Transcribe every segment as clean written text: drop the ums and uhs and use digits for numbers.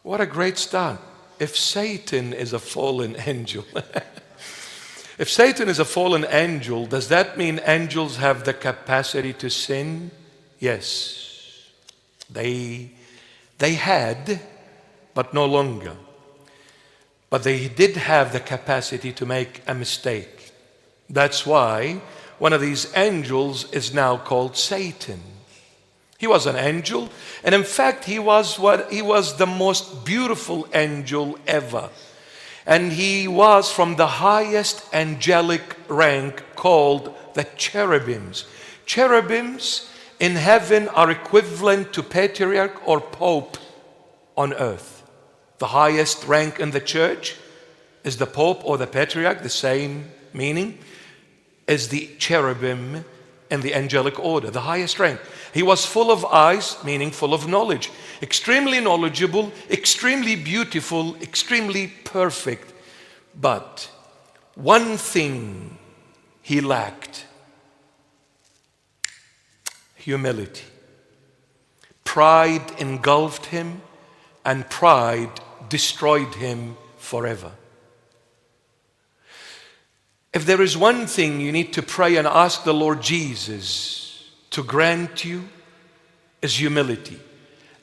What a great start. If Satan is a fallen angel, if Satan is a fallen angel, does that mean angels have the capacity to sin? Yes. They had, but no longer. But they did have the capacity to make a mistake. That's why one of these angels is now called Satan. He was an angel, and in fact, he was the most beautiful angel ever. And he was from the highest angelic rank called the cherubims. Cherubims in heaven are equivalent to patriarch or pope on earth. The highest rank in the church is the pope or the patriarch, the same meaning as the cherubim in the angelic order, the highest rank. He was full of eyes, meaning full of knowledge, extremely knowledgeable, extremely beautiful, extremely perfect. But one thing he lacked: humility. Pride engulfed him, and pride destroyed him forever. If there is one thing you need to pray and ask the Lord Jesus to grant you, is humility,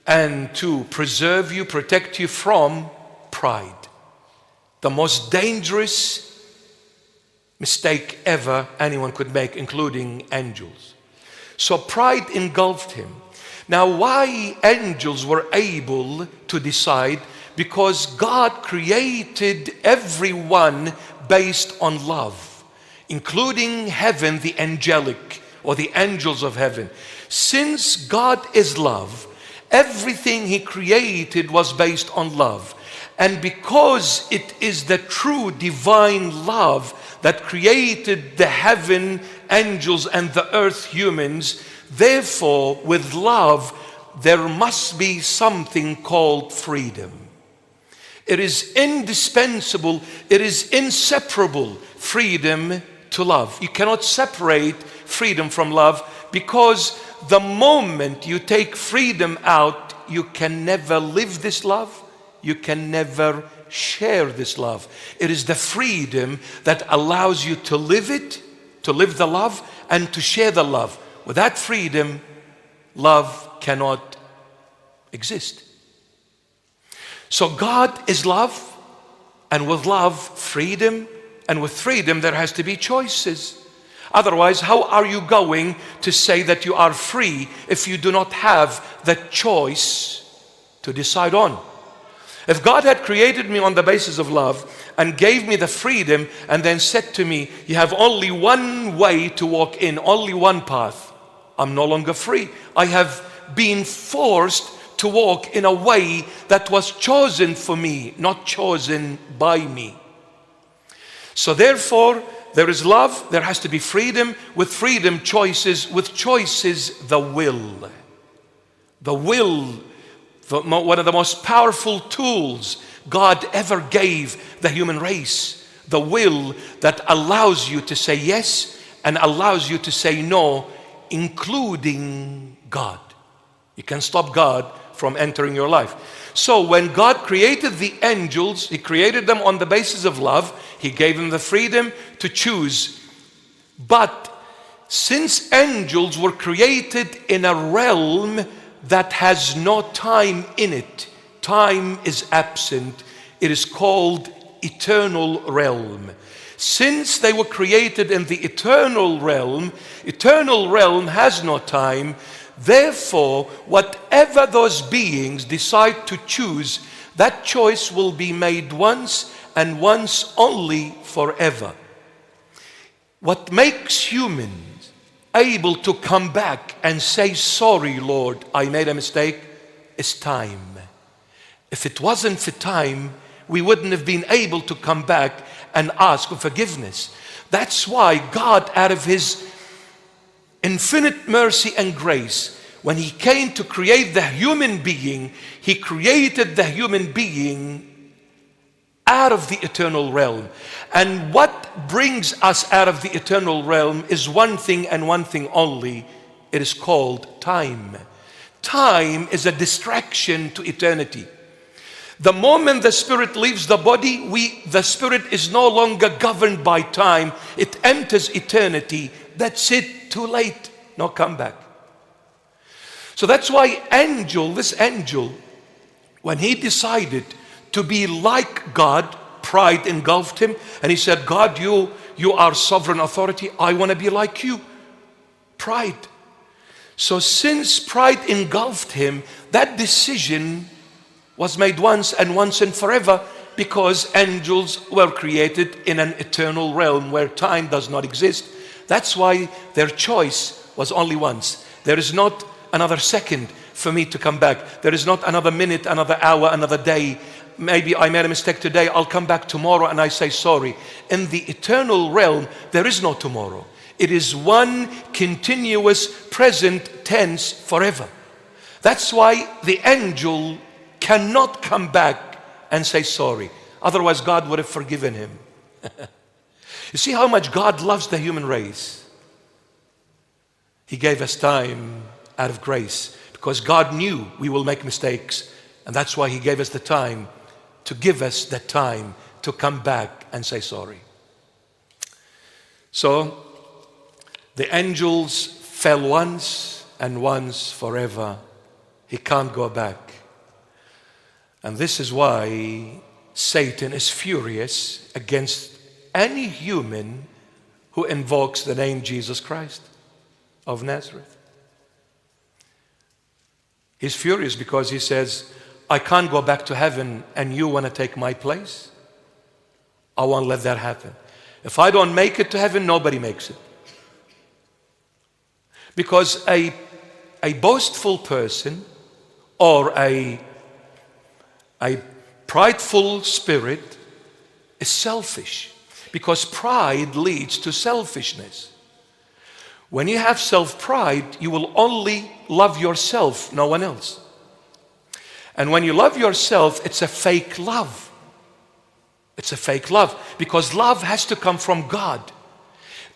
and to preserve you, protect you from pride. The most dangerous mistake ever anyone could make, including angels. So pride engulfed him. Now, why angels were able to decide? Because God created everyone based on love, including heaven, the angelic, or the angels of heaven. Since God is love, everything He created was based on love. And because it is the true divine love that created the heaven angels and the earth humans, therefore, with love, there must be something called freedom. It is indispensable, it is inseparable, freedom to love. You cannot separate freedom from love, because the moment you take freedom out, you can never live this love, you can never share this love. It is the freedom that allows you to live it, to live the love, and to share the love. Without freedom, love cannot exist. So God is love, and with love, freedom, and with freedom there has to be choices. Otherwise, how are you going to say that you are free if you do not have the choice to decide on? If God had created me on the basis of love and gave me the freedom and then said to me, you have only one way to walk in, only one path, I'm no longer free. I have been forced to walk in a way that was chosen for me, not chosen by me. So therefore, there is love, there has to be freedom. With freedom, choices. With choices, the will. The will, one of the most powerful tools God ever gave the human race. The will that allows you to say yes and allows you to say no, including God. You can stop God from entering your life. So when God created the angels, He created them on the basis of love. He gave them the freedom to choose. But since angels were created in a realm that has no time in it, time is absent, it is called eternal realm. Since they were created in the eternal realm has no time. Therefore, whatever those beings decide to choose, that choice will be made once and once only forever. What makes humans able to come back and say, sorry, Lord, I made a mistake, is time. If it wasn't for time, we wouldn't have been able to come back and ask for forgiveness. That's why God, out of His infinite mercy and grace, when He came to create the human being, He created the human being out of the eternal realm. And what brings us out of the eternal realm is one thing and one thing only. It is called time. Time is a distraction to eternity. The moment the spirit leaves the body, the spirit is no longer governed by time. It enters eternity. That's it, too late, no comeback. So that's why this angel, when he decided to be like God, pride engulfed him, and he said, God, you are sovereign authority. I want to be like you. Pride. So since pride engulfed him, that decision was made once and forever, because angels were created in an eternal realm where time does not exist. That's why their choice was only once. There is not another second for me to come back. There is not another minute, another hour, another day. Maybe I made a mistake today, I'll come back tomorrow and I say sorry. In the eternal realm, there is no tomorrow. It is one continuous present tense forever. That's why the angel cannot come back and say sorry. Otherwise, God would have forgiven him. You see how much God loves the human race? He gave us time out of grace because God knew we will make mistakes. And that's why he gave us the time to give us the time to come back and say sorry. So, the angels fell once and once forever. He can't go back. And this is why Satan is furious against any human who invokes the name Jesus Christ of Nazareth. He's furious because he says, I can't go back to heaven and you want to take my place? I won't let that happen. If I don't make it to heaven, nobody makes it. Because a boastful person or a prideful spirit is selfish, because pride leads to selfishness. When you have self-pride, you will only love yourself, no one else. And when you love yourself, it's a fake love. It's a fake love, because love has to come from God.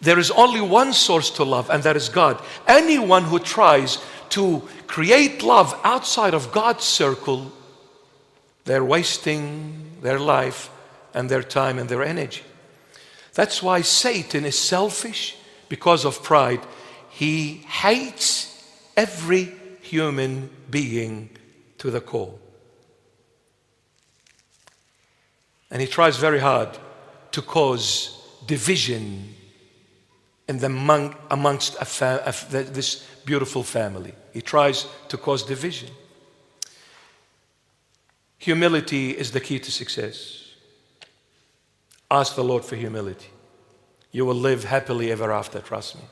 There is only one source to love, and that is God. Anyone who tries to create love outside of God's circle, they're wasting their life and their time and their energy. That's why Satan is selfish because of pride. He hates every human being to the core. And he tries very hard to cause division in amongst this beautiful family. He tries to cause division. Humility is the key to success. Ask the Lord for humility. You will live happily ever after, trust me.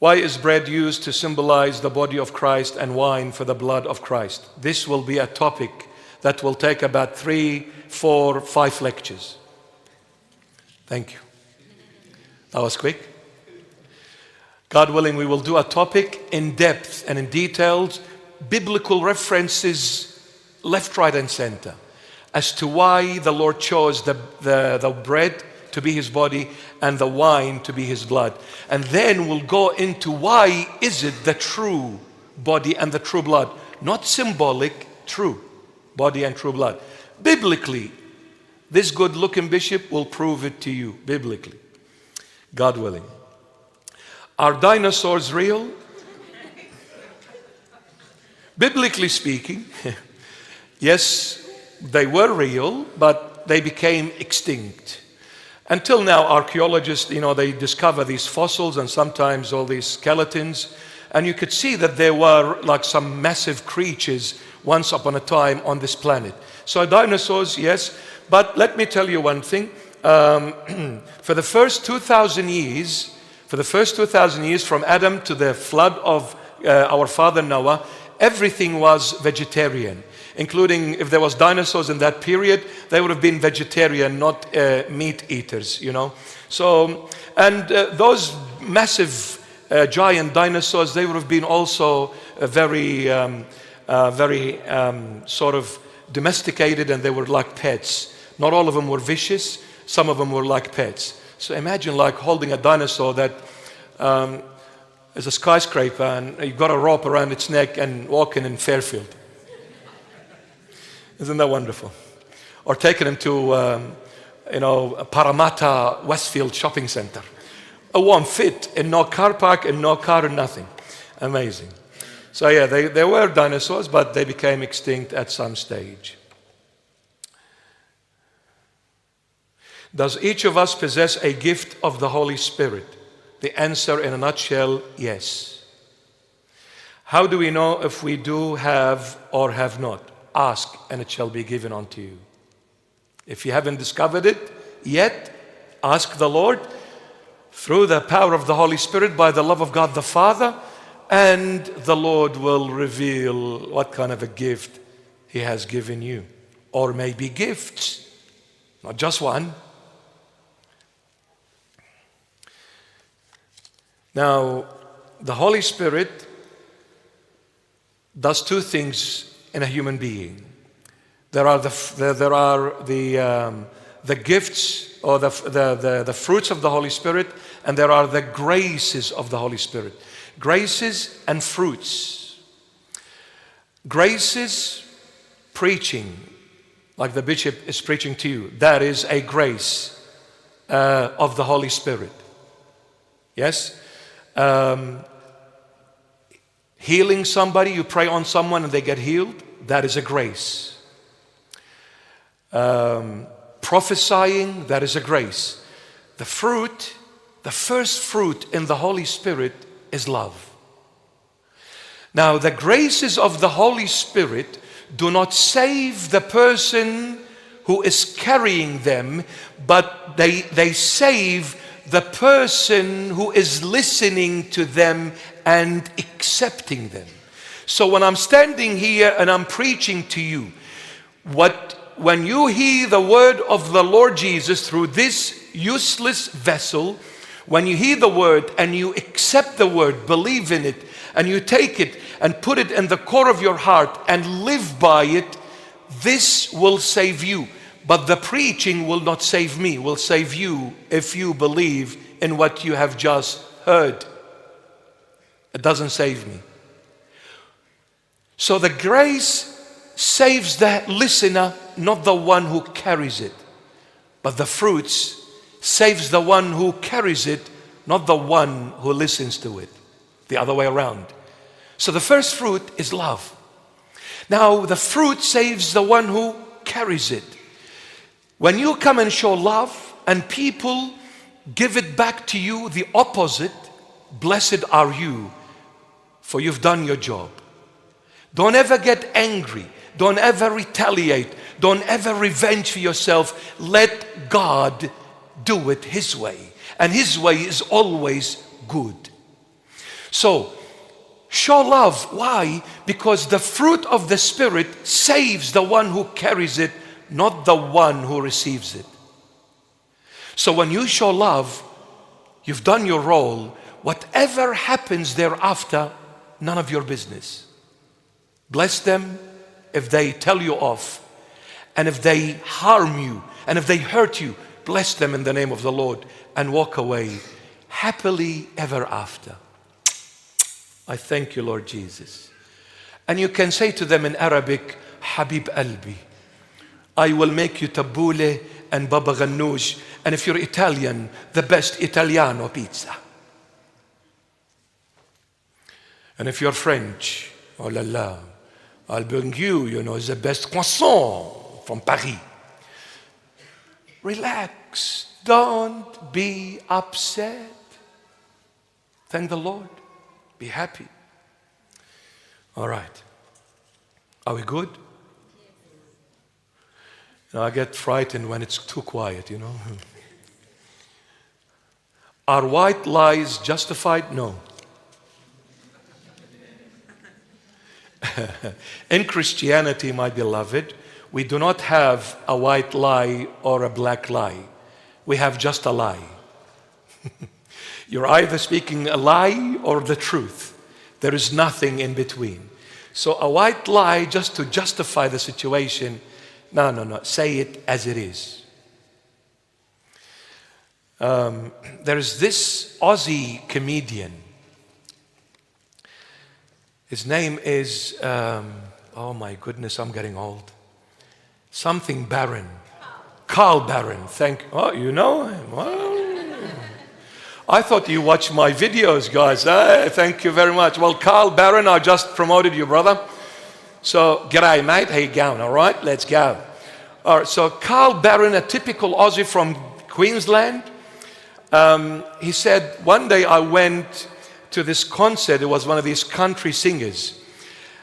Why is bread used to symbolize the body of Christ and wine for the blood of Christ? This will be a topic that will take about 3, 4, 5 lectures. Thank you. That was quick. God willing, we will do a topic in depth and in details, biblical references left, right, and center as to why the Lord chose the bread to be his body and the wine to be his blood. And then we'll go into why is it the true body and the true blood, not symbolic, true body and true blood. Biblically, this good-looking bishop will prove it to you, biblically, God willing. Are dinosaurs real? Biblically speaking, yes, they were real, but they became extinct. Until now, archaeologists, they discover these fossils and sometimes all these skeletons, and you could see that there were like some massive creatures once upon a time on this planet. So dinosaurs, yes, but let me tell you one thing. For the first 2,000 years, from Adam to the flood of our father Noah, everything was vegetarian, including if there was dinosaurs in that period, they would have been vegetarian, not meat eaters, So, and those massive giant dinosaurs, they would have been also very sort of domesticated, and they were like pets. Not all of them were vicious, some of them were like pets. So imagine like holding a dinosaur that is a skyscraper and you've got a rope around its neck and walking in Fairfield. Isn't that wonderful? Or taking him to, Parramatta Westfield Shopping Center. A warm fit, and no car park, and no car, and nothing. Amazing. So yeah, they were dinosaurs, but they became extinct at some stage. Does each of us possess a gift of the Holy Spirit? The answer in a nutshell, yes. How do we know if we do have or have not? Ask, and it shall be given unto you. If you haven't discovered it yet, ask the Lord through the power of the Holy Spirit, by the love of God the Father, and the Lord will reveal what kind of a gift He has given you. Or maybe gifts, not just one. Now, the Holy Spirit does two things in a human being. There are the gifts or the fruits of the Holy Spirit, and there are the graces of the Holy Spirit. Graces and fruits. Graces, preaching, like the bishop is preaching to you. That is a grace of the Holy Spirit. Yes? Healing somebody, you pray on someone and they get healed, that is a grace. Prophesying, that is a grace. The fruit, the first fruit in the Holy Spirit is love. Now, the graces of the Holy Spirit do not save the person who is carrying them, but they save the person who is listening to them and accepting them. So when I'm standing here and I'm preaching to you, when you hear the word of the Lord Jesus through this useless vessel, when you hear the word and you accept the word, believe in it, and you take it and put it in the core of your heart and live by it, this will save you. But the preaching will not save me, will save you if you believe in what you have just heard. It doesn't save me. So the grace saves the listener, not the one who carries it. But the fruits saves the one who carries it, not the one who listens to it. The other way around. So the first fruit is love. Now the fruit saves the one who carries it. When you come and show love and people give it back to you the opposite, blessed are you, for you've done your job. Don't ever get angry. Don't ever retaliate. Don't ever revenge for yourself. Let God do it His way. And His way is always good. So, show love. Why? Because the fruit of the Spirit saves the one who carries it, not the one who receives it. So when you show love, you've done your role. Whatever happens thereafter, none of your business. Bless them if they tell you off, and if they harm you, and if they hurt you, bless them in the name of the Lord and walk away happily ever after. I thank you, Lord Jesus. And you can say to them in Arabic, Habib Albi, I will make you tabbouleh and baba ghanoush, and if you're Italian, the best Italiano pizza. And if you're French, oh la la, I'll bring you, the best croissant from Paris. Relax. Don't be upset. Thank the Lord. Be happy. All right. Are we good? I get frightened when it's too quiet, Are white lies justified? No. In Christianity, my beloved, we do not have a white lie or a black lie. We have just a lie. You're either speaking a lie or the truth. There is nothing in between. So a white lie just to justify the situation, no. Say it as it is. There's this Aussie comedian. His name is, oh my goodness, I'm getting old. Something Barron. Carl Barron. Oh, you know him. Well, I thought you watched my videos, guys. Thank you very much. Well, Carl Barron, I just promoted you, brother. So, g'day, mate. How you going? All right, let's go. All right, so Carl Barron, a typical Aussie from Queensland. He said, one day I went to this concert. It was one of these country singers.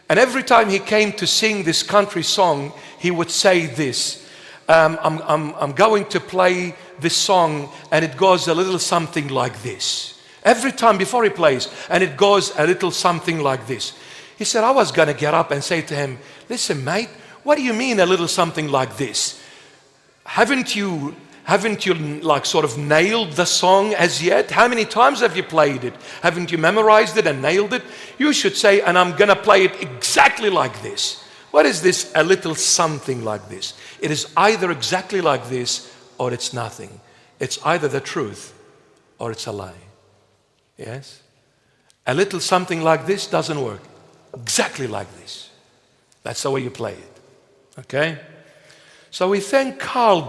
And every time he came to sing this country song, he would say this, I'm going to play this song, and it goes a little something like this. Every time before he plays, and it goes a little something like this. He said, I was going to get up and say to him, listen, mate, what do you mean a little something like this? Haven't you like sort of nailed the song as yet? How many times have you played it? Haven't you memorized it and nailed it? You should say, and I'm going to play it exactly like this. What is this a little something like this? It is either exactly like this or it's nothing. It's either the truth or it's a lie. Yes? A little something like this doesn't work. Exactly like this. That's the way you play it. Okay? So we thank Carl